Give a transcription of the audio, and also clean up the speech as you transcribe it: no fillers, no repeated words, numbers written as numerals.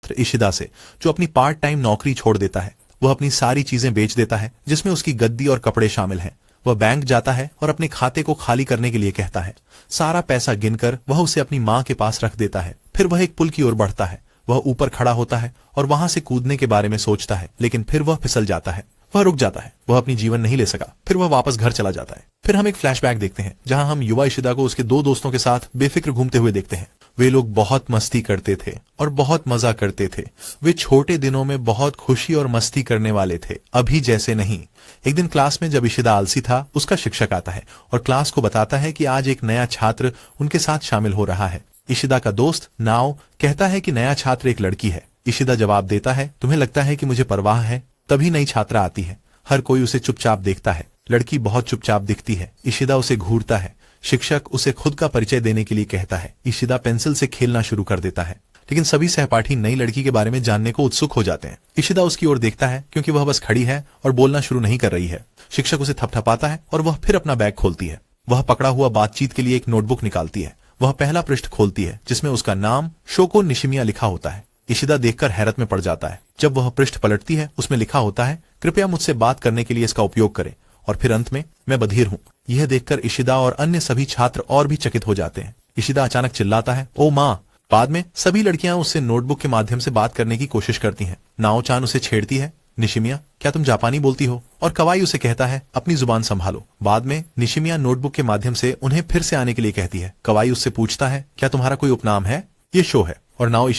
छात्र इशिदा से, जो अपनी पार्ट टाइम नौकरी छोड़ देता है। वह अपनी सारी चीजें बेच देता है, जिसमें उसकी गद्दी और कपड़े शामिल हैं। वह बैंक जाता है और अपने खाते को खाली करने के लिए कहता है। सारा पैसा गिनकर वह उसे अपनी माँ के पास रख देता है। फिर वह एक पुल की ओर बढ़ता है। वह ऊपर खड़ा होता है और वहां से कूदने के बारे में सोचता है, लेकिन फिर वह फिसल जाता है। वह रुक जाता है। वह अपनी जीवन नहीं ले सका। फिर वह वापस घर चला जाता है। फिर हम एक फ्लैशबैक देखते हैं, जहां हम युवा इशिदा को उसके दो दोस्तों के साथ बेफिक्र घूमते हुए देखते हैं। वे लोग बहुत मस्ती करते थे और बहुत मजा करते थे। वे छोटे दिनों में बहुत खुशी और मस्ती करने वाले थे, अभी जैसे नहीं। एक दिन क्लास में जब इशिदा आलसी था, उसका शिक्षक आता है और क्लास को बताता है कि आज एक नया छात्र उनके साथ शामिल हो रहा है। इशिदा का दोस्त नाओ कहता है कि नया छात्र एक लड़की है। इशिदा जवाब देता है, तुम्हें लगता है कि मुझे परवाह है? तभी नई छात्रा आती है। हर कोई उसे चुपचाप देखता है। लड़की बहुत चुपचाप दिखती है। इशिदा उसे घूरता है। शिक्षक उसे खुद का परिचय देने के लिए कहता है। इशिदा पेंसिल से खेलना शुरू कर देता है, लेकिन सभी सहपाठी नई लड़की के बारे में जानने को उत्सुक हो जाते हैं। इशिदा उसकी ओर देखता है, क्योंकि वह बस खड़ी है और बोलना शुरू नहीं कर रही है। शिक्षक उसे थपथपाता है और वह फिर अपना बैग खोलती है। वह पकड़ा हुआ बातचीत के लिए एक नोटबुक निकालती है। वह पहला पृष्ठ खोलती है, जिसमें उसका नाम शोको निशिमिया लिखा होता है। इशिदा देखकर हैरत में पड़ जाता है। जब वह पृष्ठ पलटती है, उसमें लिखा होता है, कृपया मुझसे बात करने के लिए इसका उपयोग करें। और फिर अंत में, मैं बधिर हूँ। यह देखकर इशिदा और अन्य सभी छात्र और भी चकित हो जाते हैं। इशिदा अचानक चिल्लाता है, ओ माँ। बाद में सभी लड़कियां उससे नोटबुक के माध्यम से बात करने की कोशिश करती हैं। नाओ-चान उसे छेड़ती है, निशिमिया, क्या तुम जापानी बोलती हो? और कवाई उसे कहता है, अपनी जुबान संभालो। बाद में निशिमिया नोटबुक के माध्यम से उन्हें फिर से आने के लिए कहती है। कवाई उससे पूछता है, क्या तुम्हारा कोई उपनाम है? ये शो है। और नाओ